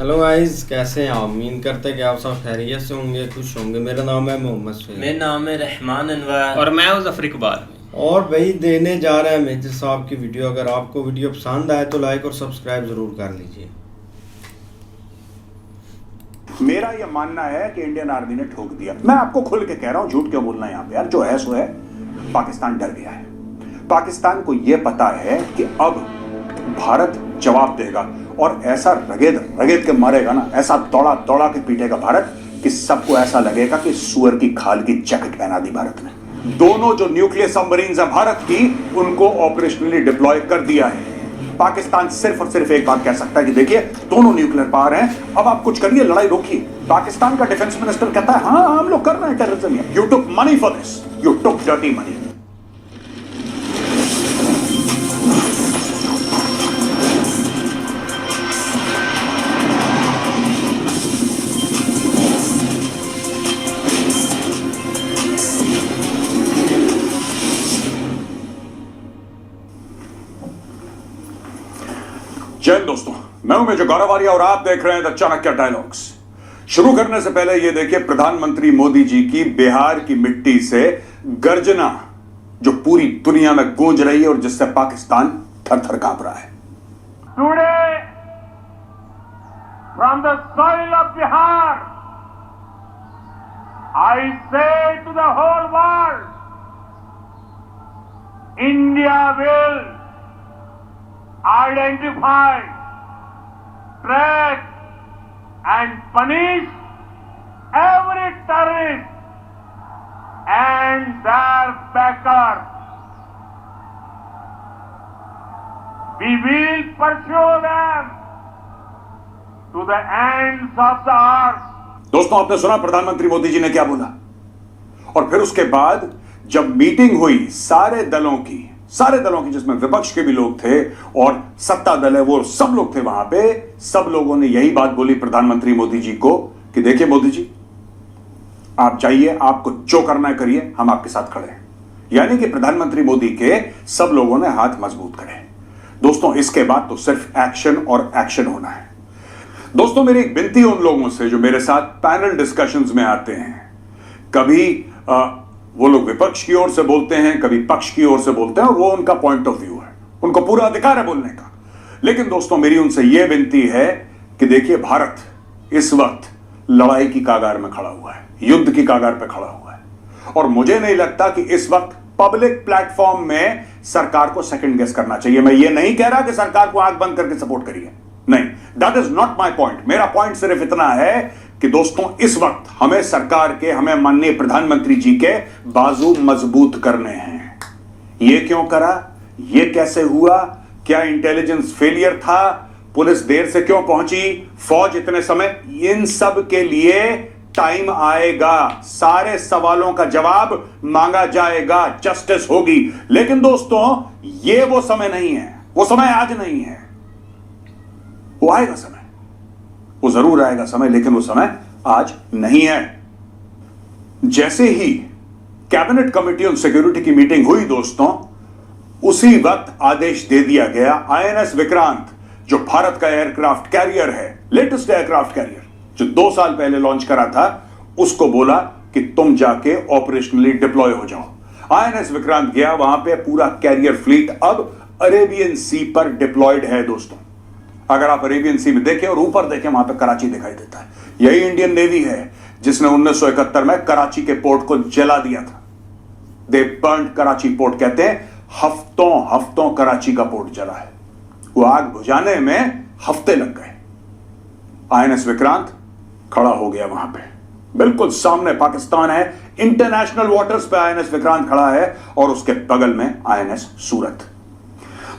Hello guys, कैसे हैं आप? उम्मीद करते हैं कि आप सब खैरियत से होंगे, खुश होंगे। मेरा नाम है मोहम्मद सैयद। मेरा नाम है रहमान अनवर और मैं हूं ज़फर इकबाल। और भाई देने जा रहे हैं मेजर साहब की वीडियो। अगर आपको वीडियो पसंद आए तो लाइक और सब्सक्राइब जरूर कर लीजिए। मेरा यह मानना है कि इंडियन आर्मी ने ठोक दिया। मैं आपको खुल के कह रहा हूं, झूठ क्यों बोलना है यहाँ पे यार। जो है सो है। पाकिस्तान डर गया है। पाकिस्तान को यह पता है कि अब भारत जवाब देगा और ऐसा रगेद के मारेगा ना, ऐसा दौड़ा दौड़ा के पीटेगा भारत कि सबको ऐसा लगेगा कि सुअर की खाल की जैकेट पहना दी भारत ने। दोनों जो न्यूक्लियर सबमरीन्स है भारत की, उनको ऑपरेशनली डिप्लॉय कर दिया है। पाकिस्तान सिर्फ और सिर्फ एक बात कह सकता है कि देखिए दोनों न्यूक्लियर पावर हैं, अब आप कुछ करिए, लड़ाई रोकिए। पाकिस्तान का डिफेंस मिनिस्टर कहता है हाँ हम लोग कर रहे हैं terrorism. You took money for this, you took dirty money. जय हिंद दोस्तों, मैं हूं मेजर गौरव आर्या और आप देख रहे हैं द चाणक्य डायलॉग्स। शुरू करने से पहले यह देखिए प्रधानमंत्री मोदी जी की बिहार की मिट्टी से गर्जना, जो पूरी दुनिया में गूंज रही है और जिससे पाकिस्तान थर थर कांप रहा है। Today, from the soil of Bihar, I say to the whole world, India will identify, track and punish every terrorist and their backer. We will pursue them to the ends of the earth. दोस्तों, आपने सुना प्रधानमंत्री मोदी जी ने क्या बोला। और फिर उसके बाद जब मीटिंग हुई सारे दलों की जिसमें विपक्ष के भी लोग थे और सत्ता दल है, वो सब लोग थे वहां पे, सब लोगों ने यही बात बोली प्रधानमंत्री मोदी जी को कि देखिए मोदी जी, आप जाइए, आपको जो करना है करिए, हम आपके साथ खड़े हैं। यानी कि प्रधानमंत्री मोदी के सब लोगों ने हाथ मजबूत करे। दोस्तों, इसके बाद तो सिर्फ एक्शन और एक्शन होना है। दोस्तों, मेरी एक विनती उन लोगों से जो मेरे साथ पैनल डिस्कशंस में आते हैं, कभी वो लोग विपक्ष की ओर से बोलते हैं, कभी पक्ष की ओर से बोलते हैं, और वो उनका पॉइंट ऑफ व्यू है, उनको पूरा अधिकार है बोलने का। लेकिन दोस्तों, मेरी उनसे यह विनती है कि देखिए भारत इस वक्त लड़ाई की कागार में खड़ा हुआ है, युद्ध की कागार पे खड़ा हुआ है। और मुझे नहीं लगता कि इस वक्त पब्लिक प्लेटफॉर्म में सरकार को सेकंड गेस करना चाहिए। मैं ये नहीं कह रहा कि सरकार को आंख बंद करके सपोर्ट करिए, नहीं, that is not my point. मेरा पॉइंट सिर्फ इतना है कि दोस्तों, इस वक्त हमें सरकार के, हमें माननीय प्रधानमंत्री जी के बाजू मजबूत करने हैं। ये क्यों करा, ये कैसे हुआ, क्या इंटेलिजेंस फेलियर था, पुलिस देर से क्यों पहुंची, फौज इतने समय, इन सब के लिए टाइम आएगा, सारे सवालों का जवाब मांगा जाएगा, जस्टिस होगी। लेकिन दोस्तों, ये वो समय नहीं है, वो समय आज नहीं है, वो आएगा समय, वो जरूर आएगा समय, लेकिन वो समय आज नहीं है। जैसे ही कैबिनेट कमेटी ऑन सिक्योरिटी की मीटिंग हुई दोस्तों, उसी वक्त आदेश दे दिया गया आईएनएस विक्रांत, जो भारत का एयरक्राफ्ट कैरियर है, लेटेस्ट एयरक्राफ्ट कैरियर जो 2 साल पहले लॉन्च करा था, उसको बोला कि तुम जाके ऑपरेशनली डिप्लॉय हो जाओ। आईएनएस विक्रांत गया, वहां पे पूरा कैरियर फ्लीट अब अरेबियन सी पर डिप्लॉयड है। दोस्तों, अगर आप अरेबियन सी में देखें और ऊपर देखें, वहां पे कराची दिखाई देता है। यही इंडियन नेवी है जिसने 1971 में कराची के पोर्ट को जला दिया था। दे बर्न्ड कराची पोर्ट, कहते हैं हफ्तों कराची का पोर्ट जला है। वो आग बुझाने में हफ्ते लग गए। आईएनएस विक्रांत खड़ा हो गया वहां पे, बिल्कुल सामने पाकिस्तान है, इंटरनेशनल वाटर्स पे आईएनएस विक्रांत खड़ा है, और उसके बगल में आईएनएस सूरत।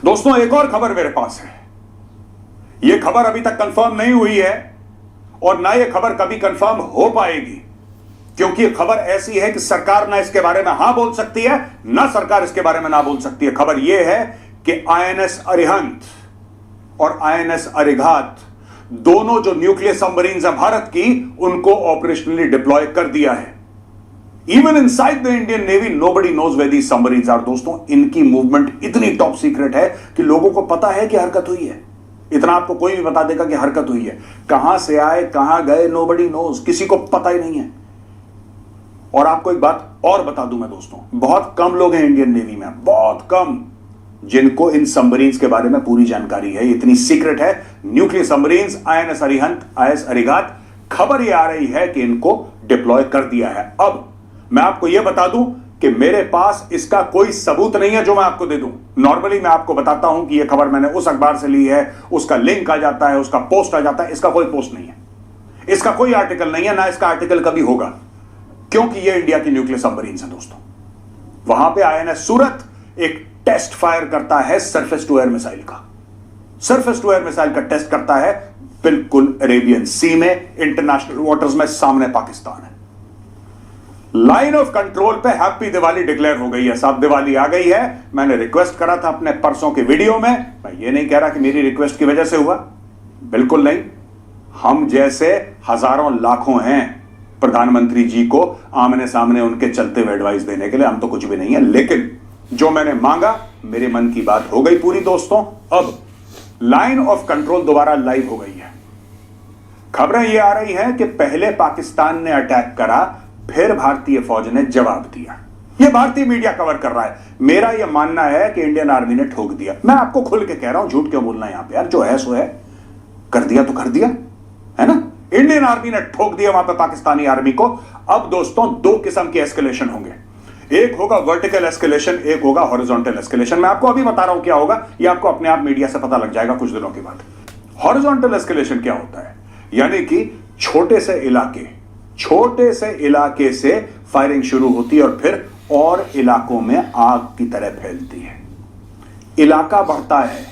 दोस्तों, एक और खबर मेरे पास है। यह खबर अभी तक कंफर्म नहीं हुई है और ना यह खबर कभी कंफर्म हो पाएगी, क्योंकि यह खबर ऐसी है कि सरकार ना इसके बारे में हां बोल सकती है, ना सरकार इसके बारे में ना बोल सकती है। खबर यह है कि आईएनएस अरिहंत और आईएनएस अरिघात, दोनों जो न्यूक्लियर सबमरीन्स है भारत की, उनको ऑपरेशनली डिप्लॉय कर दिया है। Even inside the Indian Navy nobody knows where these submarines are. दोस्तों, इनकी मूवमेंट इतनी टॉप सीक्रेट है कि लोगों को पता है कि हरकत हुई है। इतना आपको कोई भी बता देगा कि हरकत हुई है। कहां से आए, कहां गए, नोबडी नोज, किसी को पता ही नहीं है। और आपको एक बात और बता दूं मैं दोस्तों, बहुत कम लोग हैं इंडियन नेवी में, बहुत कम, जिनको इन सबमरीन्स के बारे में पूरी जानकारी है। इतनी सीक्रेट है nuclear submarines, INS Arihant, IS अरिगात। खबर यह आ रही है कि इनको डिप्लॉय कर दिया है। अब मैं आपको यह बता दूं कि मेरे पास इसका कोई सबूत नहीं है जो मैं आपको दे दूं। नॉर्मली मैं आपको बताता हूं कि यह खबर मैंने उस अखबार से ली है, उसका लिंक आ जाता है, उसका पोस्ट आ जाता है। इसका कोई पोस्ट नहीं है, इसका कोई आर्टिकल नहीं है, ना इसका आर्टिकल कभी होगा, क्योंकि यह इंडिया की न्यूक्लियर सबमरीन्स है दोस्तों। वहां पे INS सूरत एक टेस्ट फायर करता है सरफेस टू एयर मिसाइल का, सरफेस टू एयर मिसाइल का टेस्ट करता है बिल्कुल अरेबियन सी में, इंटरनेशनल वाटर्स में, सामने पाकिस्तान है। लाइन ऑफ कंट्रोल पे हैप्पी दिवाली डिक्लेयर हो गई है साहब, दिवाली आ गई है। मैंने रिक्वेस्ट करा था अपने परसों के वीडियो में, मैं ये नहीं कह रहा कि मेरी रिक्वेस्ट की वजह से हुआ, बिल्कुल नहीं। हम जैसे हजारों लाखों हैं प्रधानमंत्री जी को आमने सामने उनके चलते हुए एडवाइस देने के लिए, हम तो कुछ भी नहीं है। लेकिन जो मैंने मांगा, मेरे मन की बात हो गई पूरी दोस्तों। अब लाइन ऑफ कंट्रोल दोबारा लाइव हो गई है। खबरें ये आ रही हैं कि पहले पाकिस्तान ने अटैक करा, फिर भारतीय फौज ने जवाब दिया। यह भारतीय मीडिया कवर कर रहा है। मेरा यह मानना है कि इंडियन आर्मी ने ठोक दिया। मैं आपको खुल के कह रहा हूं, झूठ क्यों बोलना यहां पे यार, जो है सो है, कर दिया तो कर दिया, है ना। इंडियन आर्मी ने ठोक दिया वहां पे पाकिस्तानी आर्मी को। अब दोस्तों दो किस्म के एस्केलेशन होंगे, एक होगा वर्टिकल एस्केलेशन, एक होगा हॉरिजॉन्टल एस्केलेशन। मैं आपको अभी बता रहा हूं क्या होगा, यह आपको अपने आप मीडिया से पता लग जाएगा कुछ दिनों के बाद। हॉरिजॉन्टल एस्केलेशन क्या होता है, यानी कि छोटे से इलाके से फायरिंग शुरू होती है और फिर और इलाकों में आग की तरह फैलती है। इलाका बढ़ता है,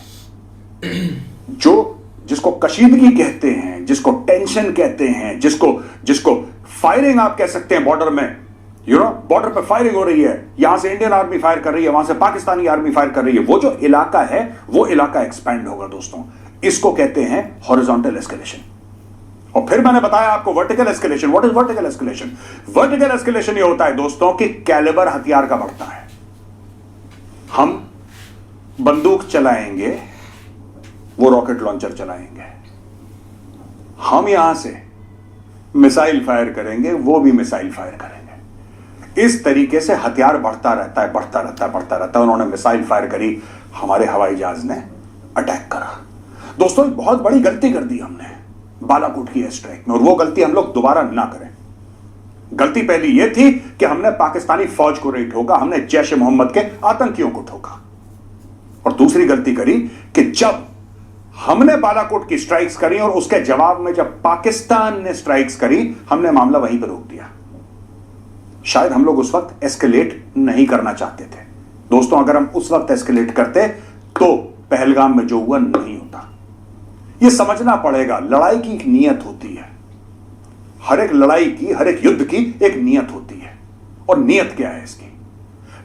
जिसको कशीदगी कहते हैं, जिसको टेंशन कहते हैं, जिसको फायरिंग आप कह सकते हैं बॉर्डर में, बॉर्डर पे फायरिंग हो रही है, यहां से इंडियन आर्मी फायर कर रही है, वहां से पाकिस्तानी आर्मी फायर कर रही है, वो जो इलाका है वो इलाका एक्सपैंड होगा दोस्तों। इसको कहते हैं हॉरिजॉन्टल एस्केलेशन। और फिर मैंने बताया आपको vertical escalation. What is vertical escalation? Vertical escalation ये होता है दोस्तों कि कैलिबर हथियार का बढ़ता है। हम बंदूक चलाएंगे, वो रॉकेट लॉन्चर चलाएंगे। हम यहां से मिसाइल फायर करेंगे, वो भी मिसाइल फायर करेंगे। इस तरीके से हथियार बढ़ता रहता है। उन्होंने मिसाइल फायर करी, हमारे हवाई जहाज ने अटैक करा। दोस्तों एक बहुत बड़ी गलती कर दी हमने बालाकोट की एयर स्ट्राइक में, और वो गलती हम लोग दोबारा ना करें। गलती पहली यह थी कि हमने पाकिस्तानी फौज को नहीं ठोका, हमने जैश ए मोहम्मद के आतंकियों को ठोका। और दूसरी गलती करी कि जब हमने बालाकोट की स्ट्राइक्स करी और उसके जवाब में जब पाकिस्तान ने स्ट्राइक्स करी, हमने मामला वहीं पर रोक दिया। शायद हम लोग उस वक्त एस्केलेट नहीं करना चाहते थे दोस्तों। अगर हम उस वक्त एस्केलेट करते तो पहलगाम में जो हुआ नहीं होता। यह समझना पड़ेगा, लड़ाई की एक नियत होती है। हर एक लड़ाई की, हर एक युद्ध की एक नियत होती है। और नियत क्या है इसकी?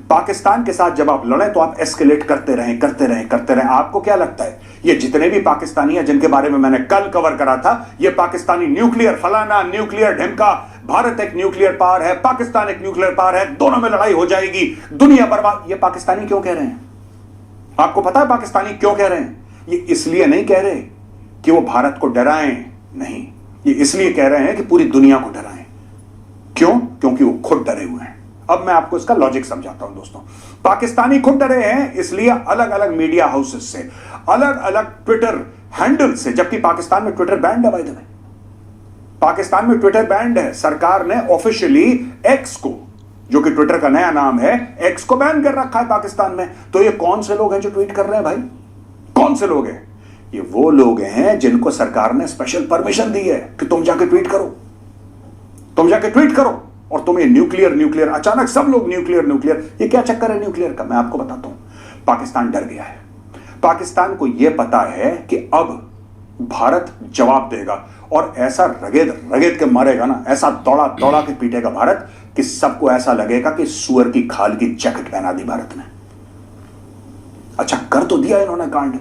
पाकिस्तान के साथ जब आप लड़ें तो आप एस्केलेट करते रहें। आपको क्या लगता है ये जितने भी पाकिस्तानी हैं जिनके बारे में मैंने कल कवर करा था, ये पाकिस्तानी न्यूक्लियर फलाना, न्यूक्लियर ढिमका, भारत एक न्यूक्लियर पावर है, पाकिस्तान एक न्यूक्लियर पावर है, दोनों में लड़ाई हो जाएगी, दुनिया बर्बाद, ये पाकिस्तानी क्यों कह रहे हैं? आपको पता है पाकिस्तानी क्यों कह रहे हैं? ये इसलिए नहीं कह रहे कि वो भारत को डराएं, नहीं, ये इसलिए कह रहे हैं कि पूरी दुनिया को डराएं। क्यों? क्योंकि वो खुद डरे हुए हैं। अब मैं आपको इसका लॉजिक समझाता हूं दोस्तों। पाकिस्तानी खुद डरे हैं, इसलिए अलग अलग मीडिया हाउसेस से, अलग अलग ट्विटर हैंडल से, जबकि पाकिस्तान में ट्विटर बैंड है बाय द वे, पाकिस्तान में ट्विटर बैंड है। सरकार ने ऑफिशियली एक्स को, जो कि ट्विटर का नया नाम है, एक्स को बैन कर रखा है पाकिस्तान में। तो ये कौन से लोग हैं जो ट्वीट कर रहे हैं भाई? कौन से लोग हैं? ये वो लोग हैं जिनको सरकार ने स्पेशल परमिशन दी है कि तुम जाके ट्वीट करो, तुम जाके ट्वीट करो। और तुम ये न्यूक्लियर, अचानक सब लोग न्यूक्लियर, ये क्या चक्कर है न्यूक्लियर का? मैं आपको बताता हूं। पाकिस्तान डर गया है। पाकिस्तान को यह पता है कि अब भारत जवाब देगा, और ऐसा रगेद के मारेगा ना, ऐसा दौड़ा के पीटेगा भारत कि सबको ऐसा लगेगा कि सुअर की खाल की जैकेट पहना दी भारत ने। अच्छा, कर तो दिया इन्होंने कांड,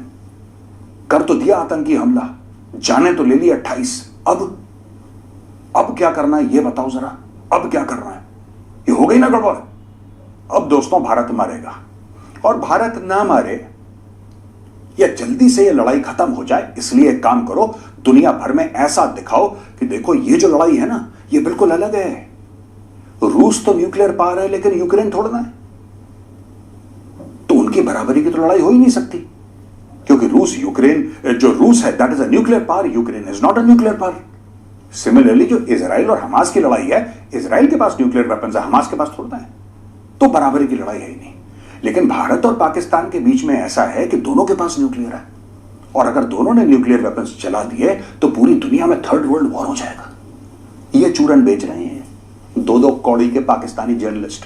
कर तो दिया आतंकी हमला, जाने तो ले लिया 28। अब क्या करना है ये बताओ जरा, अब क्या करना है? ये हो गई ना गड़बड़। अब दोस्तों भारत मारेगा, और भारत ना मारे या जल्दी से ये लड़ाई खत्म हो जाए, इसलिए एक काम करो, दुनिया भर में ऐसा दिखाओ कि देखो ये जो लड़ाई है ना, ये बिल्कुल अलग है। रूस तो न्यूक्लियर पावर है, लेकिन यूक्रेन थोड़ा ना है, तो उनकी बराबरी की तो लड़ाई हो ही नहीं सकती, क्योंकि जो रूस है that is a nuclear power, Ukraine is not a nuclear power. Similarly जो इजराइल और हमास की लड़ाई है, इजराइल के पास न्यूक्लियर वेपन्स है, हमास के पास थोड़ा है, तो बराबरी की लड़ाई है ही नहीं। लेकिन भारत और पाकिस्तान के बीच में ऐसा है कि दोनों के पास न्यूक्लियर है, और अगर दोनों ने न्यूक्लियर वेपन्स चला दिए तो पूरी दुनिया में थर्ड वर्ल्ड वॉर हो जाएगा। ये चूरन बेच रहे हैं 2-2 कौड़ी के पाकिस्तानी जर्नलिस्ट,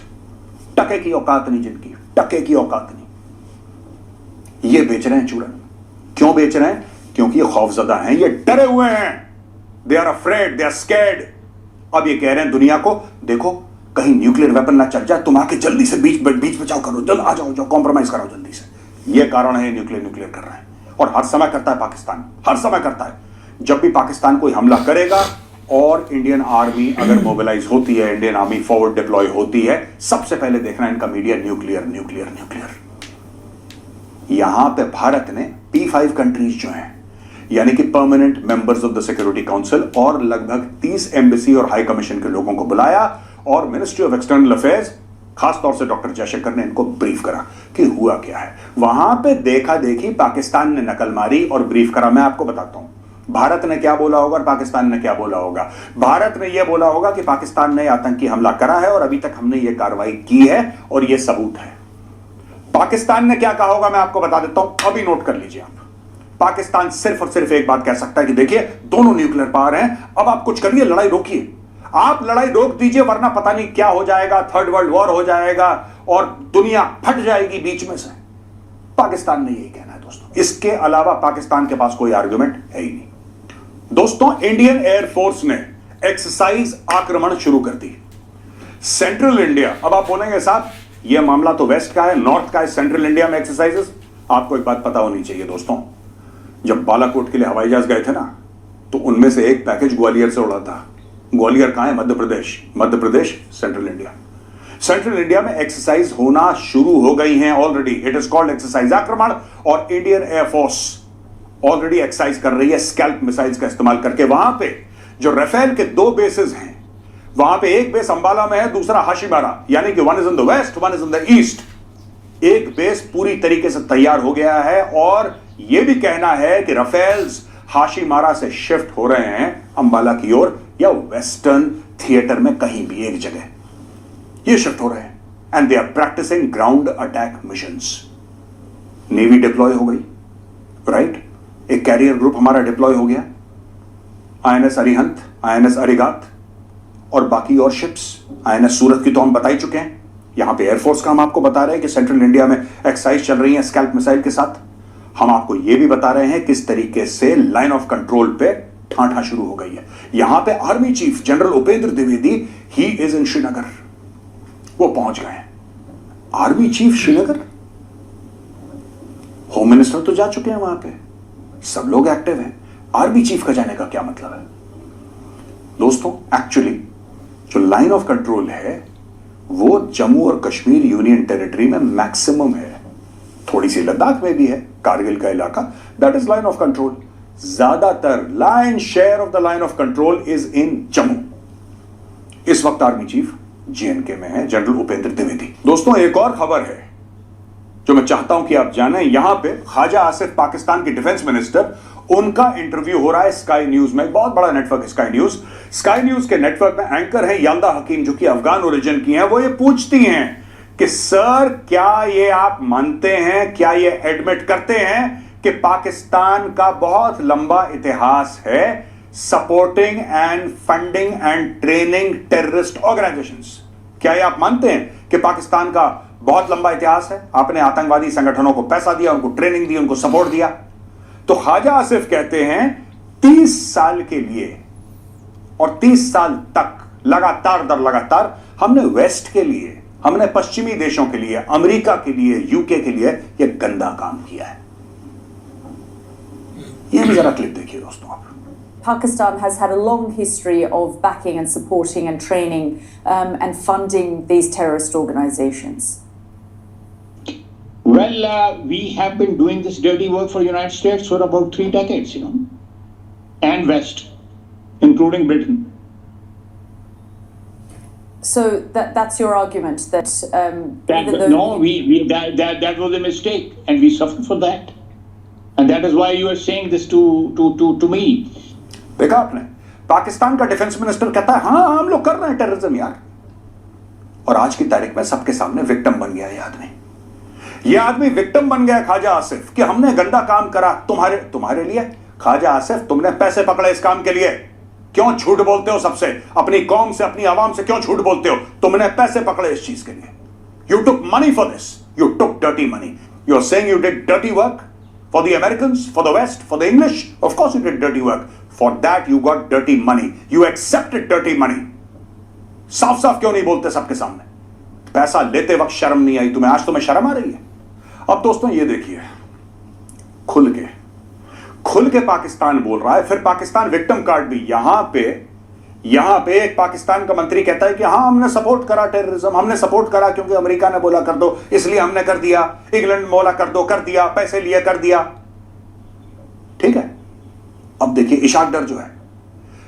टके की औकात नहीं जिनकी, टके की औकात नहीं, ये बेच रहे हैं चूरन। क्यों बेच रहे हैं? क्योंकि ये खौफजदा हैं, ये डरे हुए हैं, they are afraid, they are scared. अब ये कह रहे हैं दुनिया को, देखो कहीं न्यूक्लियर वेपन ना चल जाए, तुम आके जल्दी से बीच बचाव करो, जल्द आ जाओ, कॉम्प्रोमाइज कराओ जल्दी से। ये कारण है न्यूक्लियर कर रहे हैं, और हर समय करता है पाकिस्तान, हर समय करता है। जब भी पाकिस्तान कोई हमला करेगा और इंडियन आर्मी अगर मोबिलाइज होती है, इंडियन आर्मी फॉरवर्ड डिप्लॉय होती है, सबसे पहले देखना इनका मीडिया न्यूक्लियर। यहां पे भारत ने P5 कंट्रीज जो हैं, यानी कि permanent members of the security council, और लगभग 30 एम्बेसी और हाई कमीशन के लोगों को बुलाया, और मिनिस्ट्री ऑफ एक्सटर्नल अफेयर्स, खासतौर से डॉक्टर जयशंकर ने इनको ब्रीफ करा कि हुआ क्या है। वहां पे देखा देखी पाकिस्तान ने नकल मारी और ब्रीफ करा। मैं आपको बताता हूं भारत ने क्या बोला होगा और पाकिस्तान ने क्या बोला होगा। भारत ने यह बोला होगा कि पाकिस्तान ने आतंकी हमला करा है और अभी तक हमने यह कार्रवाई की है और यह सबूत है। पाकिस्तान ने क्या कहा होगा मैं आपको बता देता हूं, अभी नोट कर लीजिए आप। पाकिस्तान सिर्फ और सिर्फ एक बात कह सकता है कि देखिए दोनों न्यूक्लियर पावर हैं, अब आप कुछ करिए, लड़ाई रोकिए, आप लड़ाई रोक दीजिए, वरना पता नहीं क्या हो जाएगा, थर्ड वर्ल्ड वॉर हो जाएगा और दुनिया फट जाएगी बीच में से। पाकिस्तान ने यही कहना है दोस्तों, इसके अलावा पाकिस्तान के पास कोई आर्गुमेंट है ही नहीं। दोस्तों, इंडियन एयरफोर्स ने एक्सरसाइज आक्रमण शुरू कर दी सेंट्रल इंडिया। अब आप बोलेंगे साहब यह मामला तो वेस्ट का है, नॉर्थ का है, सेंट्रल इंडिया में एक्सरसाइजेस। आपको एक बात पता होनी चाहिए दोस्तों, जब बालाकोट के लिए हवाई जहाज गए थे ना, तो उनमें से एक पैकेज ग्वालियर से उड़ा था। ग्वालियर कहां है? Madhya Pradesh, central India. Central India में एक्सरसाइज होना शुरू हो गई हैं already. It is called exercise आक्रमण, और इंडियन एयरफोर्स ऑलरेडी एक्सरसाइज कर रही है स्कैल्प मिसाइल्स का इस्तेमाल करके। वहां पे जो राफेल के 2 बेसेस हैं, वहां पे एक बेस अंबाला में है, दूसरा हाशीमारा, यानी कि one is in the west, one is in the east. एक बेस पूरी तरीके से तैयार हो गया है, और यह भी कहना है कि राफेल्स हाशीमारा से शिफ्ट हो रहे हैं अंबाला की ओर, या वेस्टर्न थिएटर में कहीं भी एक जगह ये शिफ्ट हो रहे हैं, and they are practising ground attack missions. Navy deploy हो गई, राइट? एक कैरियर ग्रुप हमारा डिप्लॉय हो गया, INS अरिहंत, INS अरिगात और बाकी और शिप्स। INS सूरत की तो हम बता ही चुके हैं। यहां पे एयरफोर्स का हम आपको बता रहे हैं कि सेंट्रल इंडिया में एक्सरसाइज चल रही है स्कैल्प मिसाइल के साथ। हम आपको यह भी बता रहे हैं किस तरीके से लाइन ऑफ कंट्रोल पे ठाठा शुरू हो गई है। यहां पे army chief general Upendra Dwivedi, he is in Srinagar, वो पहुंच गए हैं। Army chief Srinagar, home minister तो जा चुके हैं वहां पे, सब लोग एक्टिव हैं, आर्मी चीफ का जाने का क्या मतलब है? दोस्तों, एक्चुअली जो लाइन ऑफ कंट्रोल है वो जम्मू और कश्मीर यूनियन टेरिटरी में मैक्सिमम है, थोड़ी सी लद्दाख में भी है, कारगिल का इलाका, that is line of control. ज्यादातर line share of the line of control is in Jammu. इस वक्त आर्मी चीफ JNK में है, जनरल उपेंद्र द्विवेदी। दोस्तों, एक और खबर है जो मैं चाहता हूं कि आप जानें। यहां पे ख्वाजा आसिफ, पाकिस्तान की डिफेंस मिनिस्टर, उनका इंटरव्यू हो रहा है स्काई न्यूज में। बहुत बड़ा नेटवर्क है स्काई न्यूज। स्काई न्यूज के नेटवर्क में एंकर है याल्दा हकीम, जो कि अफगान ओरिजिन की हैं। वो ये पूछती हैं कि सर, क्या ये आप मानते हैं, क्या ये एडमिट करते हैं कि पाकिस्तान का बहुत लंबा इतिहास है supporting and funding and training terrorist organisations? क्या ये आप मानते हैं कि पाकिस्तान का बहुत लंबा इतिहास है, आपने आतंकवादी संगठनों को पैसा दिया, उनको ट्रेनिंग दी, उनको सपोर्ट दिया? तो ख्वाजा आसिफ कहते हैं 30 साल के लिए और 30 साल तक लगातार दर लगातार हमने वेस्ट के लिए, हमने पश्चिमी देशों के लिए, अमेरिका के लिए, यूके के लिए यह गंदा काम किया है। यह भी जरा क्लिप देखिए दोस्तों आप। Pakistan has had a long history of backing and supporting and training and funding these terrorist organizations. Well, we have been doing this dirty work for the United States for about 3 decades, and West, including Britain. So that's your argument that even though No, that was a mistake, and we suffered for that, and that is why you are saying this to me. देखा आपने, पाकिस्तान का defence minister कहता है हाँ हम लोग कर रहे हैं टेररिज्म यार, और आज की तारीख में सबके सामने विक्टिम बन गया ये आदमी विक्टिम बन गया ख्वाजा आसिफ कि हमने गंदा काम करा तुम्हारे लिए। ख्वाजा आसिफ, तुमने पैसे पकड़े इस काम के लिए, क्यों झूठ बोलते हो सबसे, अपनी कौम से, अपनी आवाम से क्यों झूठ बोलते हो? तुमने पैसे पकड़े इस चीज के लिए। You took money for this, you took dirty money, you are saying you did dirty work for the Americans, for the West, for the English. Of course you did dirty work. For that you got dirty money. You accepted dirty money. साफ साफ क्यों नहीं बोलते सबके सामने? पैसा लेते वक्त शर्म नहीं आई तुम्हें, आज तुम्हें शर्म आ रही है? अब दोस्तों ये देखिए, खुल के पाकिस्तान बोल रहा है, फिर पाकिस्तान विक्टिम कार्ड भी। यहां पे एक पाकिस्तान का मंत्री कहता है कि हाँ हमने सपोर्ट करा टेररिज्म, हमने सपोर्ट करा क्योंकि अमेरिका ने बोला कर दो इसलिए हमने कर दिया, इंग्लैंड ने बोला कर दो कर दिया, पैसे लिए कर दिया। ठीक है, अब देखिए इशाक डर जो है,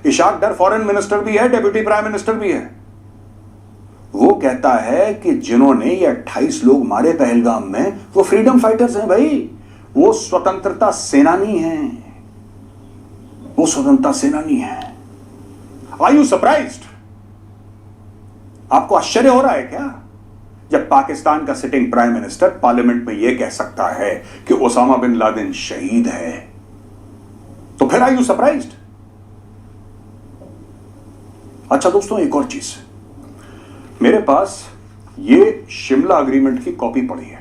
इशाक डर फॉरेन मिनिस्टर भी है, डेप्यूटी प्राइम मिनिस्टर भी है। वो कहता है कि जिन्होंने ये 28 लोग मारे पहलगाम में वो फ्रीडम फाइटर्स हैं भाई, वो स्वतंत्रता सेनानी हैं, वो स्वतंत्रता सेनानी हैं। Are you surprised? आपको आश्चर्य हो रहा है क्या जब पाकिस्तान का सिटिंग प्राइम मिनिस्टर पार्लियामेंट में यह कह सकता है कि ओसामा बिन लादेन शहीद है? तो फिर आर यू सरप्राइज्ड? अच्छा दोस्तों, एक और चीज, मेरे पास ये शिमला अग्रीमेंट की कॉपी पड़ी है।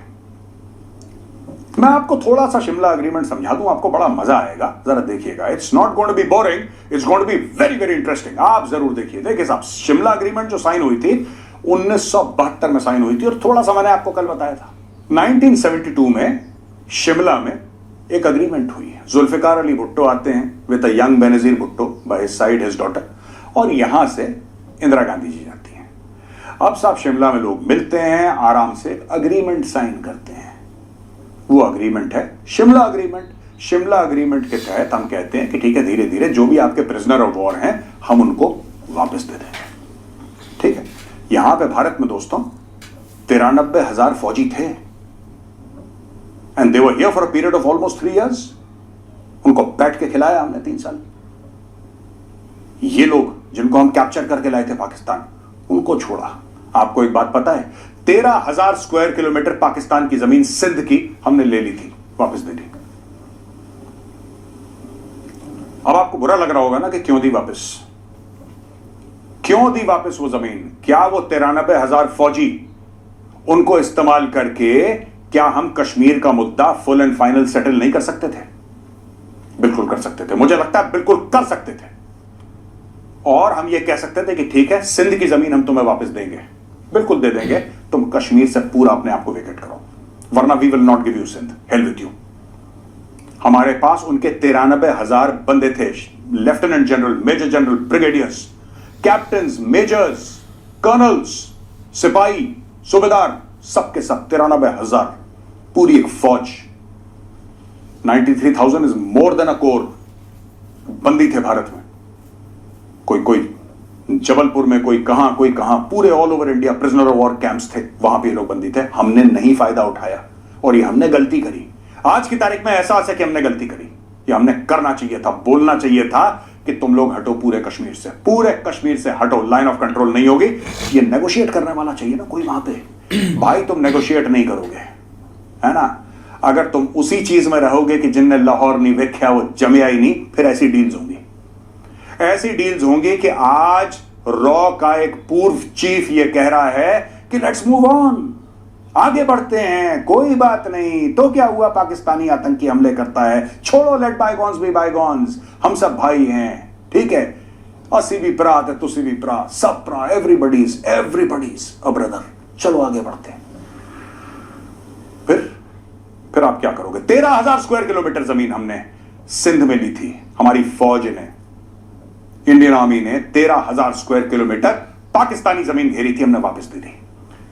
मैं आपको थोड़ा सा शिमला अग्रीमेंट समझा दूं, आपको बड़ा मजा आएगा, जरा देखिएगा। It's not going to be boring, it's going to be very very interesting. आप जरूर देखिए। देखिए साहब, शिमला अग्रीमेंट जो साइन हुई थी 1972 में साइन हुई थी, और थोड़ा सा मैंने आपको कल बताया था 1972 में शिमला में एक अग्रीमेंट हुई है। जुल्फिकार अली भुट्टो आते हैं with a young Benazir Bhutto by his side his daughter, और यहां से इंदिरा गांधी जी जाती हैं। अब साहब शिमला में लोग मिलते हैं, आराम से अग्रीमेंट साइन करते हैं। वो अग्रीमेंट है शिमला अग्रीमेंट। शिमला अग्रीमेंट के तहत हम कहते हैं कि ठीक है, धीरे धीरे जो भी आपके प्रिजनर ऑफ वॉर हैं हम उनको वापस दे देंगे। ठीक है, यहां पे भारत में दोस्तों 93,000 फौजी थे, and they were here for a period of almost 3 years। उनको बैठ के खिलाया हमने 3 साल। ये लोग जिनको हम कैप्चर करके लाए थे पाकिस्तान, उनको छोड़ा। आपको एक बात पता है, 13,000 स्क्वायर किलोमीटर पाकिस्तान की जमीन सिंध की हमने ले ली थी, वापस दे दी। अब आपको बुरा लग रहा होगा ना कि क्यों दी वापस, क्यों दी वापस वो जमीन? क्या वो 93,000 फौजी, उनको इस्तेमाल करके क्या हम कश्मीर का मुद्दा फुल एंड फाइनल सेटल नहीं कर सकते थे? बिल्कुल कर सकते थे, मुझे लगता है बिल्कुल कर सकते थे। और हम ये कह सकते थे कि ठीक है, सिंध की जमीन हम तुम्हें वापस देंगे, बिल्कुल दे देंगे, तुम कश्मीर से पूरा अपने आप को वेकेट करो, वरना we will not give you Sindh, hell with you. हमारे पास उनके 93,000 बंदे थे, lieutenant general, major general, brigadiers, captains, majors, colonels, सिपाही, सूबेदार, सबके सब 93,000, पूरी एक फौज। 93,000 is more than a corps बंदी थे भारत में। कोई जबलपुर में, कोई कहां, पूरे all over India prisoner of war camps थे, वहां पे लोग बंदी थे। हमने नहीं फायदा उठाया, और ये हमने गलती करी। आज की तारीख में एहसास है कि हमने गलती करी, ये हमने करना चाहिए था, बोलना चाहिए था कि तुम लोग हटो पूरे कश्मीर से हटो, लाइन ऑफ कंट्रोल नहीं होगी। ये नेगोशिएट करने वाला चाहिए ना कोई वहां पे। भाई तुम नेगोशिएट नहीं करोगे, है ना? अगर तुम उसी चीज में रहोगे कि जिनने लाहौर नहीं वेख्या वो जमिया ही नहीं, फिर ऐसी डील्स होंगी कि आज रॉ का एक पूर्व चीफ ये कह रहा है कि लेट्स मूव ऑन, आगे बढ़ते हैं, कोई बात नहीं, तो क्या हुआ, पाकिस्तानी आतंकी हमले करता है, छोड़ो, लेट बायगॉन्स बी बायगॉन्स, हम सब भाई हैं, ठीक है, असी भी भरा थे, तुसी भी भरा, सब भरा, एवरीबडीज अ ब्रदर, चलो आगे बढ़ते हैं। फिर आप क्या करोगे? 13,000 स्क्वायर किलोमीटर जमीन हमने सिंध में ली थी, हमारी फौज ने, इंडियन आर्मी ने 13,000 स्क्वायर किलोमीटर पाकिस्तानी जमीन घेरी थी, हमने वापस दे दी।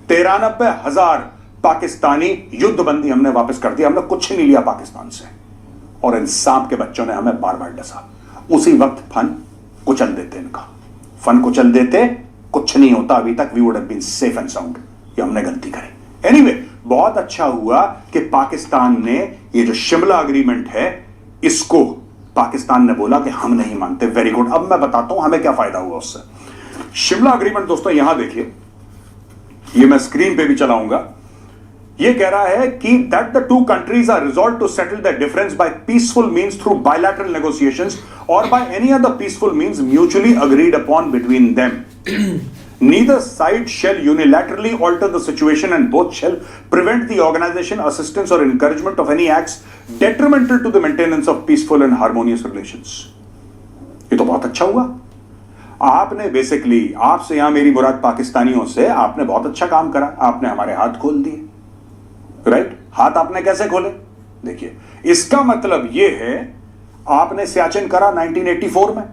93,000 पाकिस्तानी युद्धबंदी हमने वापस कर दिया, हमने कुछ नहीं लिया पाकिस्तान से, और इन सांप के बच्चों ने हमें बार बार डसा। उसी वक्त फन कुचल देते, इनका फन कुचल देते, कुछ नहीं होता अभी तक, we would have been safe and sound. ये हमने गलती करी। एनीवे, बहुत अच्छा हुआ कि पाकिस्तान ने ये जो शिमला एग्रीमेंट है इसको पाकिस्तान ने बोला कि हम नहीं मानते। Very good. अब मैं बताता हूं हमें क्या फायदा हुआ उससे। शिमला एग्रीमेंट दोस्तों यहां देखिए, ये मैं स्क्रीन पे भी चलाऊंगा। ये कह रहा है कि that the two countries are resolve to settle the difference by peaceful means through bilateral negotiations और by any other peaceful means mutually agreed upon between them. Neither side shall unilaterally alter the situation and both shall prevent the organization, assistance or encouragement of any acts detrimental to the maintenance of peaceful and harmonious relations. ये तो बहुत अच्छा हुआ। आपने basically, आपसे यहां मेरी मुराद पाकिस्तानियों से, आपने बहुत अच्छा काम करा, आपने हमारे हाथ खोल दिए। राइट? हाथ आपने कैसे खोले? देखिए, इसका मतलब यह है आपने सियाचिन करा 1984 में।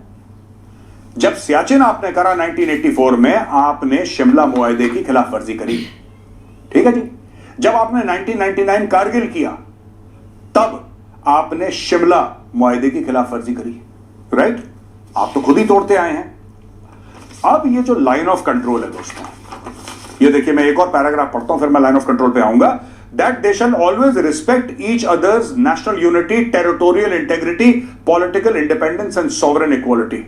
जब सियाचिन आपने करा 1984 में, आपने शिमला मुआहदे की खिलाफ वर्जी करी। ठीक है जी। जब आपने 1999 कारगिल किया, तब आपने शिमला मुआहदे की खिलाफ वर्जी करी। राइट? आप तो खुद ही तोड़ते आए हैं। अब ये जो लाइन ऑफ कंट्रोल है दोस्तों, ये देखिए, मैं एक और पैराग्राफ पढ़ता हूं, फिर मैं लाइन ऑफ कंट्रोल पे आऊंगा। That they shell always respect each others national unity, territorial integrity, political independence and sovereign equality.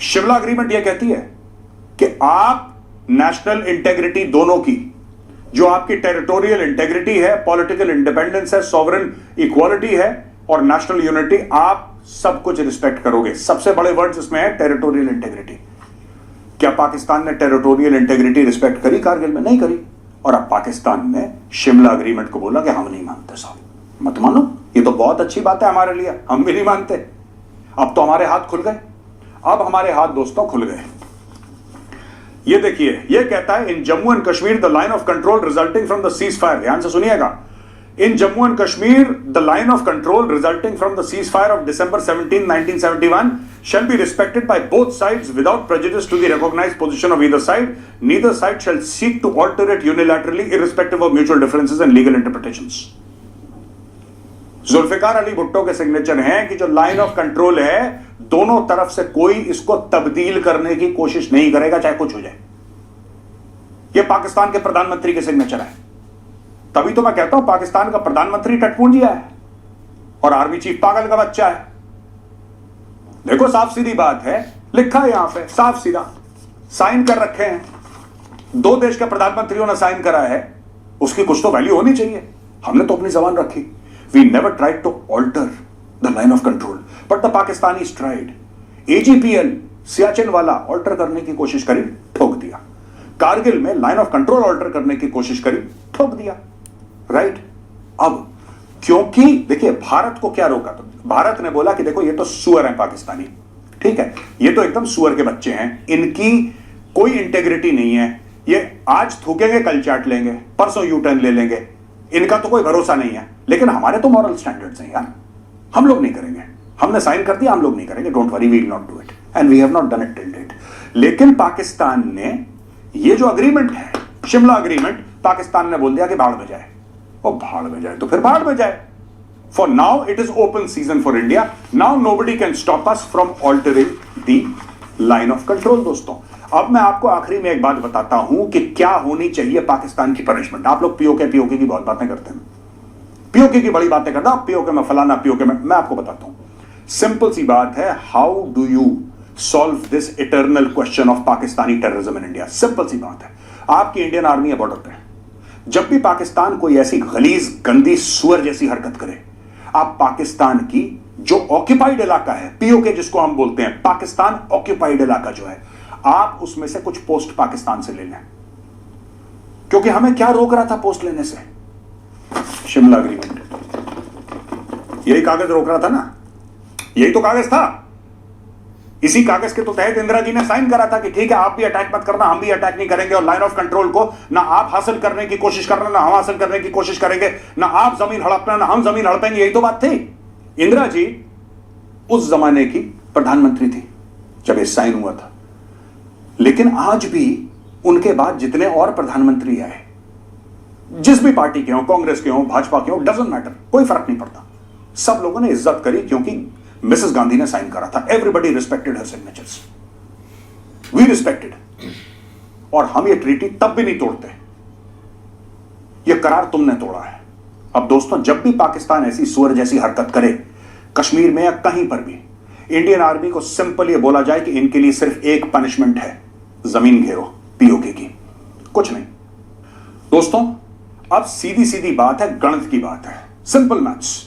Shimla agreement यह कहती है कि आप नेशनल इंटेग्रिटी दोनों की, जो आपकी टेरिटोरियल इंटेग्रिटी है, पॉलिटिकल इंडिपेंडेंस है, सॉवरेन इक्वालिटी है और नेशनल यूनिटी, आप सब कुछ रिस्पेक्ट करोगे। सबसे बड़े वर्ड्स इसमें है टेरिटोरियल इंटेग्रिटी। क्या पाकिस्तान ने टेरिटोरियल इंटेग्रिटी रिस्पेक्ट करी कारगिल में? नहीं करी। और अब पाकिस्तान ने शिमला एग्रीमेंट को बोला कि हम नहीं मानते। साहब मत मानो, ये तो बहुत अच्छी बात है हमारे लिए, हम भी नहीं मानते। अब तो हमारे हाथ खुल गए। अब हमारे हाथ दोस्तों खुल गए। ये देखिए, ये कहता है in Jammu and Kashmir the line of control resulting from the ceasefire. ध्यान से सुनिएगा। In Jammu and Kashmir the line of control resulting from the ceasefire of December 17, 1971 shall be respected by both sides without prejudice to the recognized position of either side. Neither side shall seek to alter it unilaterally irrespective of mutual differences and legal interpretations. Zulfikar Ali Bhutto के signature हैं कि जो line of control है, दोनों तरफ से कोई इसको तब्दील करने की कोशिश नहीं करेगा, चाहे कुछ हो जाए। यह पाकिस्तान के प्रधानमंत्री के सिग्नेचर है। तभी तो मैं कहता हूं पाकिस्तान का प्रधानमंत्री टटपूंजिया है और आर्मी चीफ पागल का बच्चा है। देखो, साफ सीधी बात है, लिखा है यहां पे साफ सीधा, साइन कर रखे हैं। दो देश के प्रधानमंत्रियों ने साइन करा है, उसकी कुछ तो वैल्यू होनी चाहिए। हमने तो अपनी जबान रखी। We never tried to alter the line of control, but the Pakistanis tried. AGPL Siachen वाला ऑल्टर करने की कोशिश करी, ठोक दिया। कारगिल में लाइन ऑफ कंट्रोल ऑल्टर करने की कोशिश करी, ठोक दिया। राइट? अब क्योंकि देखिए, भारत को क्या रोका? तो भारत ने बोला कि देखो, ये तो सुअर है पाकिस्तानी। ठीक है, ये तो एकदम सुअर के बच्चे हैं, इनकी कोई इंटेग्रिटी नहीं है, ये आज थूकेंगे कल चाट लेंगे, परसों यू टर्न ले लेंगे, इनका तो कोई भरोसा नहीं है। लेकिन हमारे तो मॉरल स्टैंडर्ड्स हैं यार, हम लोग नहीं करेंगे। हमने साइन कर दिया, हम लोग नहीं करेंगे, don't worry, we will not do it and we have not done it till date. लेकिन पाकिस्तान ने ये जो अग्रीमेंट है, शिमला अग्रीमेंट, पाकिस्तान ने बोल दिया कि भाड़ में जाए। और भाड़ में जाए तो फिर भाड़ में जाए। For now it is open season for India. Now nobody can stop us from altering the line of control. दोस्तों, अब मैं आपको आखिरी में एक बात बताता हूं कि क्या होनी चाहिए पाकिस्तान की पनिशमेंट। आप लोग पीओके की बहुत बातें करते हैं, पीओके की बड़ी बातें करते हैं, पीओके में फलाना, पीओके में। मैं आपको बताता हूं, सिंपल सी बात है, how do you solve this eternal question of Pakistani terrorism in India? Simple सी बात है, आपकी इंडियन आर्मी है बॉर्डर पे, जब भी पाकिस्तान कोई ऐसी गलीज, गंदी, सुअर जैसी हरकत करे, आप पाकिस्तान की जो ऑक्यूपाइड इलाका है, पीओके जिसको हम बोलते हैं, पाकिस्तान ऑक्यूपाइड इलाका जो है, आप उसमें से कुछ पोस्ट पाकिस्तान से ले लें। क्योंकि हमें क्या रोक रहा था पोस्ट लेने से? शिमला एग्रीमेंट, यही कागज रोक रहा था ना, यही तो कागज था। इसी कागज के तो तहत इंदिरा जी ने साइन करा था कि ठीक है, आप भी अटैक मत करना, हम भी अटैक नहीं करेंगे, और लाइन ऑफ कंट्रोल को ना आप हासिल करने की कोशिश करना, ना हम हासिल करने की कोशिश करेंगे, ना आप जमीन हड़पना, ना हम जमीन हड़पेंगे। यही तो बात थी। इंदिरा जी उस जमाने की प्रधानमंत्री थी जब ये साइन हुआ था। लेकिन आज भी उनके बाद जितने और प्रधानमंत्री आए, जिस भी पार्टी के हों, कांग्रेस के हों, भाजपा के हों, डजंट मैटर, कोई फर्क नहीं पड़ता, सब लोगों ने इज्जत करी क्योंकि मिसेस गांधी ने साइन करा था। Everybody respected her signatures, we respected. और हम ये ट्रीटी तब भी नहीं तोड़ते, ये करार तुमने तोड़ा है। अब दोस्तों, जब भी पाकिस्तान ऐसी सुअर जैसी हरकत करे, कश्मीर में या कहीं पर भी, इंडियन आर्मी को सिंपल ये बोला जाए कि इनके लिए सिर्फ एक पनिशमेंट है, जमीन घेरो पीओके की, कुछ नहीं। दोस्तों, अब सीधी सीधी बात है, गणित की बात है, सिंपल मैथ्स।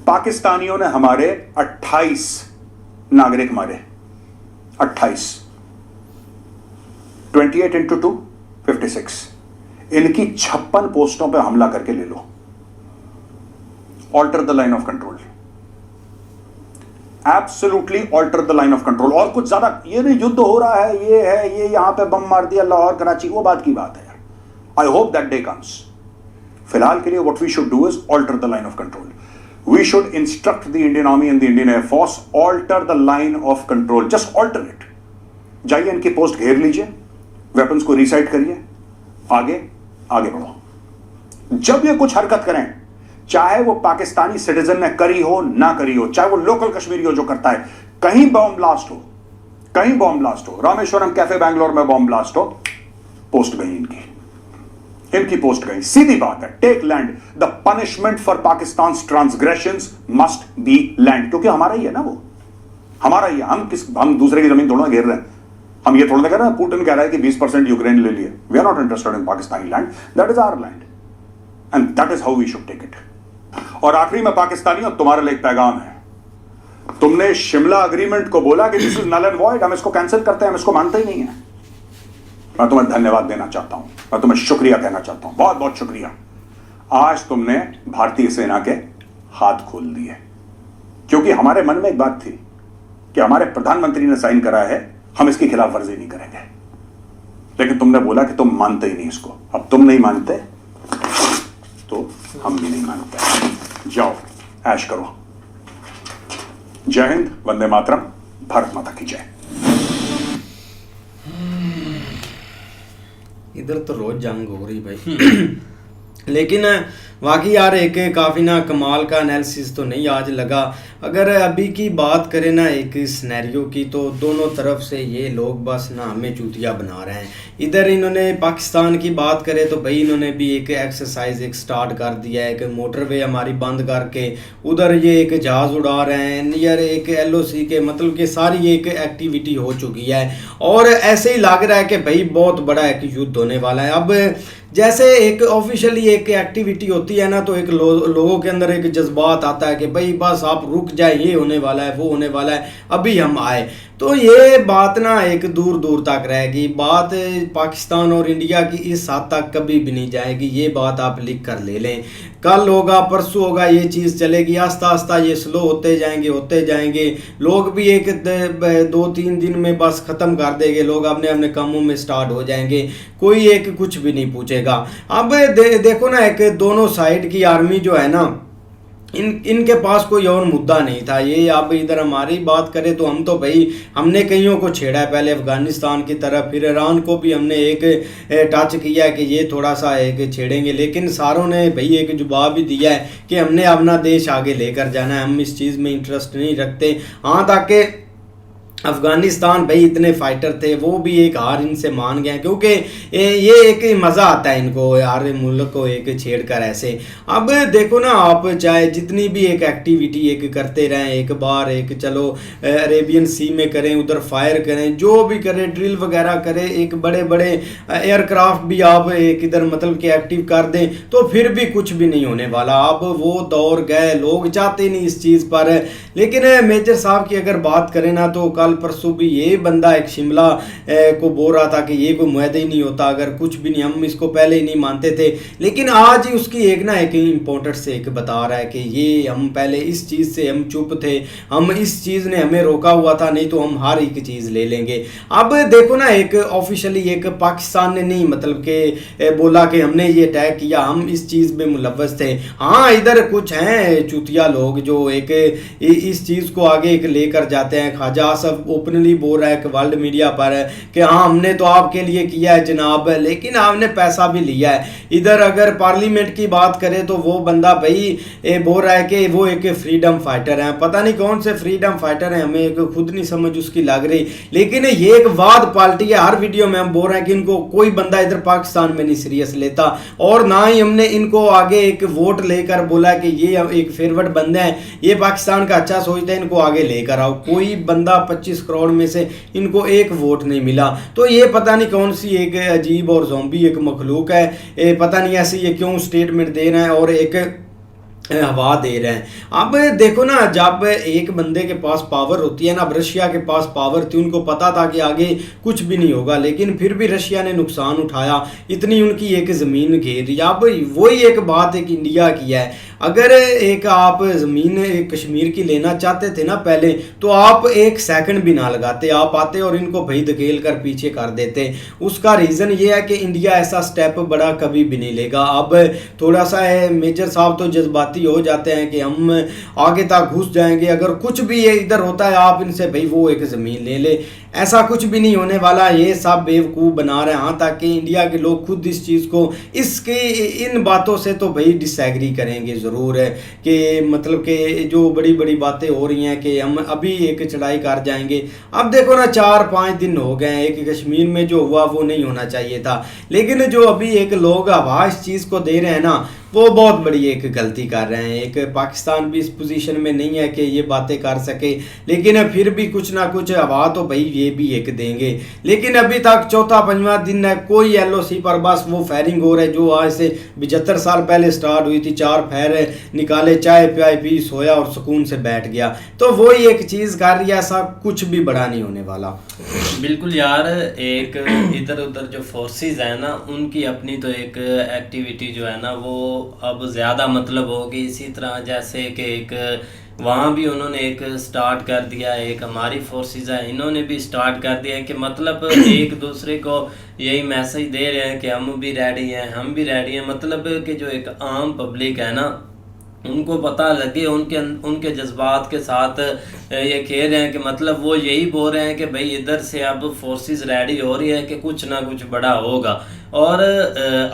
पाकिस्तानियों ने हमारे 28 नागरिक मारे, 28, 28 इंटू 2 56। इनकी 56 पोस्टों पे हमला करके ले लो, alter the line of control, absolutely alter the line of control. और कुछ ज्यादा ये नहीं, युद्ध हो रहा है, ये है, ये यहां पे बम मार दिया लाहौर कराची, वो बात की बात है यार। I hope that day comes. फिलहाल के लिए what we should do is alter the line of control. We should instruct the Indian Army and the Indian Air Force, alter the line of control, just alter it. जाइए इनकी post घेर लीजिए, weapons को recite करिए, आगे आगे बढ़ो। जब ये कुछ हरकत करें, चाहे वो पाकिस्तानी सिटीजन ने करी हो ना करी हो, चाहे वो लोकल कश्मीरी हो जो करता है, कहीं बॉम्ब ब्लास्ट हो, कहीं बॉम्ब ब्लास्ट हो, रामेश्वरम कैफे बैंगलोर में बॉम्ब ब्लास्ट हो, पोस्ट गई इनकी पोस्ट गई। सीधी बात है, take land. The punishment for Pakistan transgressions must be land, क्योंकि हमारा ही है ना, वो हमारा ही है। हम दूसरे की जमीन थोड़ा घेर रहे हैं। हम ये थोड़ा कह रहे हैं पुतिन कह रहा है कि 20% यूक्रेन ले लिए। We are not interested in Pakistani land, that is our land and that is how we should take it. और आखिरी में पाकिस्तानियों, तुम्हारे लिए एक पैगाम है। तुमने शिमला अग्रीमेंट को बोला कि this is null and void, हम इसको कैंसिल करते हैं, हम इसको मानते ही नहीं है। मैं तुम्हें धन्यवाद देना चाहता हूं, मैं तुम्हें शुक्रिया कहना चाहता हूं, बहुत बहुत शुक्रिया। आज तुमने भारतीय सेना के हाथ खोल दिए, क्योंकि हमारे मन में एक बात थी कि हमारे प्रधानमंत्री ने साइन करा है, हम इसकी खिलाफ वर्जी नहीं करेंगे। लेकिन तुमने बोला कि तुम मानते ही नहीं इसको। अब तुम नहीं मानते तो हम भी नहीं मानते। जाओ ऐश करो। जय हिंद, वंदे मातरम, भारत माता की जय। इधर तो रोज जंग हो रही भाई। लेकिन वाकई यार एक काफ़ी ना कमाल का एनालिसिस तो नहीं आज लगा। अगर अभी की बात करें ना एक सिनेरियो की, तो दोनों तरफ से ये लोग बस ना हमें चूतिया बना रहे हैं। इधर इन्होंने पाकिस्तान की बात करें तो भाई इन्होंने भी एक एक्सरसाइज एक स्टार्ट कर दिया है कि मोटरवे हमारी बंद करके उधर ये एक जहाज़ उड़ा रहे हैं यार, एक LOC के मतलब कि सारी एक एक्टिविटी हो चुकी है और ऐसे ही लग रहा है कि भाई बहुत बड़ा एक युद्ध होने वाला है। अब जैसे एक ऑफिशियली एक एक्टिविटी होती है ना, तो एक लोगों के अंदर एक जज्बात आता है कि भाई बस आप रुक जाए, ये होने वाला है, वो होने वाला है, अभी हम आए। तो ये बात ना एक दूर दूर तक रहेगी। बात पाकिस्तान और इंडिया की इस हद तक कभी भी नहीं जाएगी। ये बात आप लिख कर ले लें। कल होगा, परसों होगा, ये चीज़ चलेगी। आस्ता आस्ता ये स्लो होते जाएंगे। लोग भी एक 2-3 दिन में बस ख़त्म कर देंगे। लोग अपने अपने कामों में स्टार्ट हो जाएंगे। कोई एक कुछ भी नहीं पूछेगा। अब देखो ना, एक दोनों साइड की आर्मी जो है ना, इनके पास कोई और मुद्दा नहीं था। ये अब इधर हमारी बात करें तो हम तो भाई हमने कईयों को छेड़ा है, पहले अफगानिस्तान की तरफ, फिर ईरान को भी हमने एक टच किया है कि ये थोड़ा सा एक छेड़ेंगे, लेकिन सारों ने भाई एक जवाब भी दिया है कि हमने अपना देश आगे लेकर जाना है, हम इस चीज़ में इंटरेस्ट नहीं रखते। हाँ, ताकि अफगानिस्तान भाई इतने फाइटर थे, वो भी एक हार इनसे मान गए, क्योंकि ये एक मज़ा आता है इनको यार मुल्क को एक छेड़ कर ऐसे। अब देखो ना, आप चाहे जितनी भी एक एक्टिविटी एक करते रहें, एक बार एक चलो अरेबियन सी में करें, उधर फायर करें, जो भी करें, ड्रिल वगैरह करें, एक बड़े बड़े एयरक्राफ्ट भी आप एक इधर मतलब कि एक्टिव कर दें, तो फिर भी कुछ भी नहीं होने वाला। अब वो दौर गए, लोग चाहते नहीं इस चीज़ पर। लेकिन मेजर साहब की अगर बात करें ना, तो कल परसों भी ये बंदा एक शिमला को बोल रहा था कि ये कोई मुआहदा ही नहीं होता, अगर कुछ भी नहीं, हम इसको पहले ही नहीं मानते थे। लेकिन आज ही उसकी एक ना एक इम्पोर्टेंट से एक बता रहा है कि ये हम पहले इस चीज़ से हम चुप थे, हम इस चीज़ ने हमें रोका हुआ था, नहीं तो हम हर एक चीज़ ले लेंगे। अब देखो ना, एक ऑफिशियली एक पाकिस्तान ने नहीं मतलब कि बोला कि हमने ये अटैक किया, हम इस चीज़ में मुलव्वस थे। हाँ, इधर कुछ हैं चूतिया लोग जो एक इस चीज़ को आगे एक लेकर जाते हैं। ख्वाजा आसफ मतलब ओपनली बोल रहा है कि वर्ल्ड मीडिया पर कि हाँ हमने तो आपके लिए किया है जनाब, लेकिन आपने पैसा भी लिया है। इधर अगर पार्लियामेंट की बात करें तो वो बंदा भाई बोल रहा है कि वो एक फ्रीडम फाइटर है, पता नहीं कौन से फ्रीडम फाइटर हैं, हमें एक खुद नहीं समझ उसकी लग रही। लेकिन ये एक वाद पार्टी है, हर वीडियो में हम बोल रहे हैं कि इनको कोई बंदा इधर पाकिस्तान में नहीं सीरियस लेता, और ना ही हमने इनको आगे एक वोट लेकर बोला कि ये एक फेवरेट बंदे हैं, ये पाकिस्तान का अच्छा सोचते हैं, इनको आगे लेकर आओ। कोई बंदा 25 करोड़ में से इनको एक वोट नहीं मिला। तो ये पता नहीं कौन सी एक अजीब और ज़ॉम्बी एक मखलूक है, पता नहीं ऐसे ये क्यों स्टेटमेंट दे रहे हैं और एक हवा दे रहे हैं। अब देखो ना, जब एक बंदे के पास पावर होती है ना, अब रशिया के पास पावर थी, उनको पता था कि आगे कुछ भी नहीं होगा, लेकिन फिर भी रशिया ने नुकसान उठाया, इतनी उनकी एक ज़मीन घेर दी। अब वही एक बात एक इंडिया की है, अगर एक आप ज़मीन कश्मीर की लेना चाहते थे ना पहले, तो आप एक सेकंड भी ना लगाते, आप आते और इनको भाई धकेल कर पीछे कर देते। उसका रीज़न ये है कि इंडिया ऐसा स्टेप बड़ा कभी भी नहीं लेगा। अब थोड़ा सा है, मेजर साहब तो जज्बाती हो जाते हैं कि हम आगे तक घुस जाएंगे, अगर कुछ भी ये इधर होता है आप इनसे भाई वो एक ज़मीन ले ले, ऐसा कुछ भी नहीं होने वाला। ये सब बेवकूफ़ बना रहे हैं, हाँ, ताकि इंडिया के लोग खुद इस चीज़ को, इसके इन बातों से तो भाई डिसएग्री करेंगे ज़रूर है कि मतलब कि जो बड़ी बड़ी बातें हो रही हैं कि हम अभी एक चढ़ाई कर जाएंगे। अब देखो ना, 4-5 दिन हो गए हैं, एक कश्मीर में जो हुआ वो नहीं होना चाहिए था, लेकिन जो अभी एक लोग हवा इस चीज़ को दे रहे हैं ना, वो बहुत बड़ी एक गलती कर रहे हैं। एक पाकिस्तान भी इस पोजीशन में नहीं है कि ये बातें कर सके, लेकिन फिर भी कुछ ना कुछ हवा तो भाई ये भी एक देंगे। लेकिन अभी तक 4-5वां दिन है, कोई एलओसी पर बस वो फायरिंग हो रहा है जो आज से 75 साल पहले स्टार्ट हुई थी। 4 फायर निकाले, चाय पियाई, पी, सोया और सुकून से बैठ गया। तो वही एक चीज़ कर रही है, ऐसा कुछ भी बड़ा नहीं होने वाला। बिल्कुल यार, एक इधर उधर जो फोर्सेस है ना, उनकी अपनी तो एक एक्टिविटी जो है ना वो अब ज़्यादा मतलब होगी। इसी तरह जैसे कि एक वहाँ भी उन्होंने एक स्टार्ट कर दिया, एक हमारी फोर्सेस है इन्होंने भी स्टार्ट कर दिया है कि मतलब एक दूसरे को यही मैसेज दे रहे हैं कि हम भी रेडी हैं, हम भी रेडी हैं। मतलब कि जो एक आम पब्लिक है ना, उनको पता लगे, उनके जज्बात के साथ ये कह रहे हैं कि मतलब वो यही बोल रहे हैं कि भाई इधर से अब फोर्सेस रेडी हो रही है कि कुछ ना कुछ बड़ा होगा। और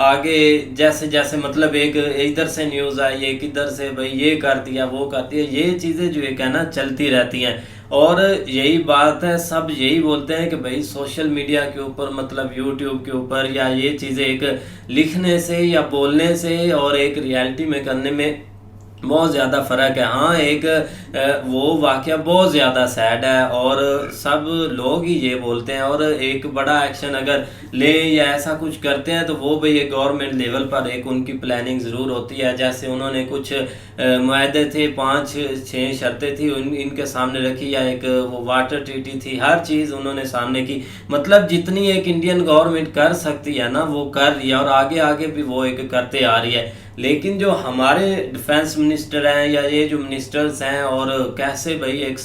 आगे जैसे जैसे मतलब एक इधर से न्यूज़ आई, एक इधर से भाई ये कर दिया वो कर दिया, ये चीज़ें जो है ना चलती रहती हैं। और यही बात है, सब यही बोलते हैं कि भाई सोशल मीडिया के ऊपर मतलब यूट्यूब के ऊपर या ये चीज़ें एक लिखने से या बोलने से और एक रियलिटी में करने में बहुत ज़्यादा फ़र्क है। हाँ, एक वो वाक़या बहुत ज़्यादा सैड है और सब लोग ही ये बोलते हैं, और एक बड़ा एक्शन अगर ले या ऐसा कुछ करते हैं तो वो भी ये गवर्नमेंट लेवल पर एक उनकी प्लानिंग ज़रूर होती है। जैसे उन्होंने कुछ मुआहदे थे, 5-6 शर्तें थी इनके सामने रखी, या एक वो वाटर ट्रीटी थी, हर चीज़ उन्होंने सामने की। मतलब जितनी एक इंडियन गवर्नमेंट कर सकती है ना वो कर रही है, और आगे आगे भी वो एक करते आ रही है। लेकिन जो हमारे डिफेंस मिनिस्टर हैं या ये जो मिनिस्टर्स हैं, और कैसे भाई एक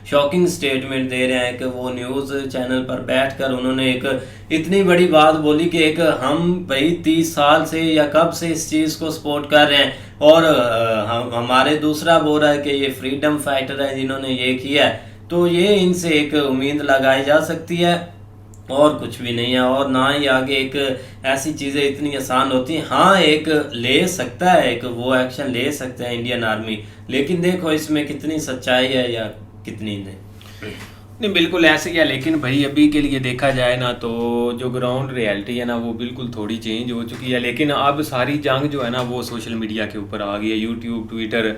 शॉकिंग स्टेटमेंट दे रहे हैं कि वो न्यूज़ चैनल पर बैठकर उन्होंने एक इतनी बड़ी बात बोली कि एक हम भाई 30 साल से या कब से इस चीज़ को सपोर्ट कर रहे हैं, और हमारे दूसरा बोल रहा है कि ये फ्रीडम फाइटर है जिन्होंने ये किया है। तो ये इनसे एक उम्मीद लगाई जा सकती है और कुछ भी नहीं है, और ना ही आगे एक ऐसी चीज़ें इतनी आसान होती हैं। हाँ, एक ले सकता है, एक वो एक्शन ले सकते हैं इंडियन आर्मी, लेकिन देखो इसमें कितनी सच्चाई है या कितनी नहीं। बिल्कुल ऐसे क्या, लेकिन भाई अभी के लिए देखा जाए ना तो जो ग्राउंड रियलिटी है ना वो बिल्कुल थोड़ी चेंज हो चुकी है। लेकिन अब सारी जंग जो है ना वो सोशल मीडिया के ऊपर आ गई है, यूट्यूब, ट्विटर।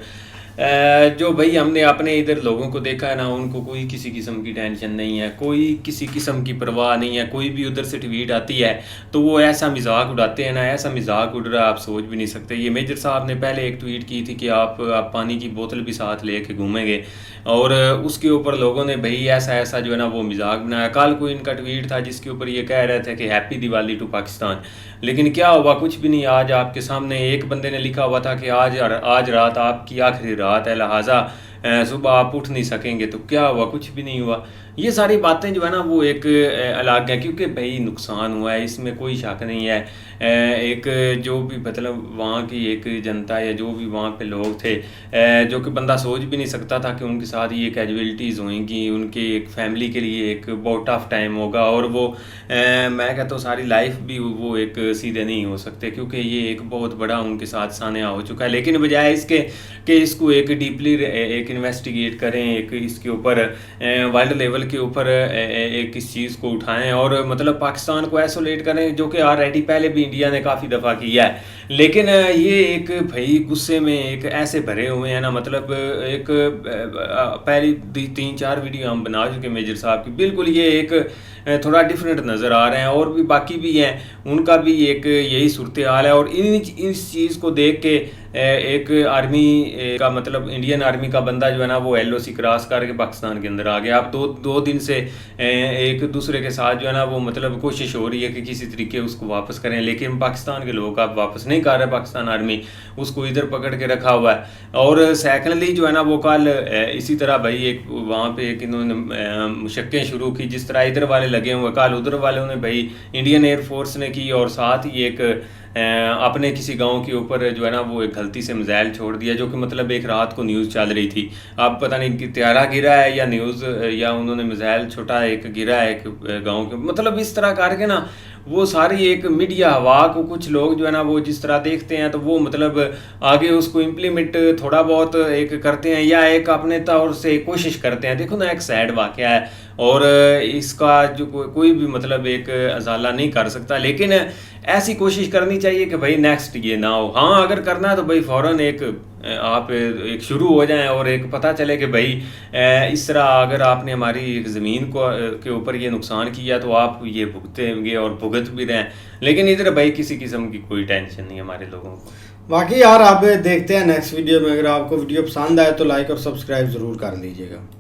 जो भाई हमने अपने इधर लोगों को देखा है ना, उनको कोई किसी किस्म की टेंशन नहीं है, कोई किसी किस्म की परवाह नहीं है। कोई भी उधर से ट्वीट आती है तो वो ऐसा मजाक उड़ाते हैं ना, ऐसा मजाक उड़ रहा है आप सोच भी नहीं सकते। ये मेजर साहब ने पहले एक ट्वीट की थी कि आप पानी की बोतल भी साथ लेके घूमेंगे, और उसके ऊपर लोगों ने भाई ऐसा जो है ना वो मजाक बनाया। कल को इनका ट्वीट था जिसके ऊपर ये कह रहे थे कि हैप्पी दिवाली टू पाकिस्तान, लेकिन क्या हुआ? कुछ भी नहीं। आज आपके सामने एक बंदे ने लिखा हुआ था कि आज रात आपकी आखिरी रात है, लिहाजा सुबह आप उठ नहीं सकेंगे। तो क्या हुआ? कुछ भी नहीं हुआ। ये सारी बातें जो है ना वो एक अलग है, क्योंकि भाई नुकसान हुआ है, इसमें कोई शक नहीं है। एक जो भी मतलब वहाँ की एक जनता या जो भी वहाँ पे लोग थे, जो कि बंदा सोच भी नहीं सकता था कि उनके साथ ये कैजुअलिटीज़ होंगी, उनकी एक फैमिली के लिए एक बहुत टफ टाइम होगा, और वो मैं कहता हूँ सारी लाइफ भी वो एक सीधे नहीं हो सकते, क्योंकि ये एक बहुत बड़ा उनके साथ सान्या हो चुका है। लेकिन बजाय इसके कि इसको एक डीपली एक इन्वेस्टिगेट करें, एक इसके ऊपर वर्ल्ड लेवल के ऊपर एक इस चीज़ को उठाएं और मतलब पाकिस्तान को आइसोलेट करें, जो कि ऑलरेडी पहले भी इंडिया ने काफ़ी दफ़ा किया है। लेकिन ये एक भाई गुस्से में एक ऐसे भरे हुए हैं ना, मतलब एक पहली 3-4 वीडियो हम बना चुके मेजर साहब की, बिल्कुल ये एक थोड़ा डिफरेंट नज़र आ रहे हैं, और भी बाकी भी हैं उनका भी एक यही सूरत हाल है। और इस चीज़ को देख के एक आर्मी का मतलब इंडियन आर्मी का बंदा जो है ना वो LOC क्रॉस करके पाकिस्तान के अंदर आ गया। अब दो दिन से एक दूसरे के साथ जो है ना वो मतलब कोशिश हो रही है कि किसी तरीके उसको वापस करें, लेकिन पाकिस्तान के लोग अब वापस नहीं कर रहे, पाकिस्तान आर्मी उसको इधर पकड़ के रखा हुआ है। और सेकेंडली जो है ना वो कल इसी तरह भाई एक वहाँ पे एक इन्होंने मुशक्कें शुरू की, जिस तरह इधर वाले लगे हुए, कल उधर वालों ने भाई इंडियन एयरफोर्स ने की, और साथ ही एक अपने किसी गांव के ऊपर जो है ना वो एक गलती से मिसाइल छोड़ दिया, जो कि मतलब एक रात को न्यूज़ चल रही थी। अब पता नहीं कि त्यारा गिरा है या न्यूज़ या उन्होंने मिसाइल छोटा एक गिरा है एक गांव के, मतलब इस तरह करके ना वो सारी एक मीडिया हवा को कुछ लोग जो है ना वो जिस तरह देखते हैं तो वो मतलब आगे उसको इम्प्लीमेंट थोड़ा बहुत एक करते हैं या एक अपने तौर से कोशिश करते हैं। देखो ना एक सैड वाक़या है, और इसका जो कोई भी मतलब एक अजाला नहीं कर सकता, लेकिन ऐसी कोशिश करनी चाहिए कि भाई नेक्स्ट ये ना हो। हाँ अगर करना है तो भाई फ़ौरन एक आप एक शुरू हो जाएं और एक पता चले कि भाई इस तरह अगर आपने हमारी एक ज़मीन को के ऊपर ये नुकसान किया तो आप ये भुगतेंगे और भुगत भी रहें। लेकिन इधर भाई किसी किस्म की कोई टेंशन नहीं हमारे लोगों को। बाकी यार आप देखते हैं नेक्स्ट वीडियो में। अगर आपको वीडियो पसंद आए तो लाइक और सब्सक्राइब ज़रूर कर लीजिएगा।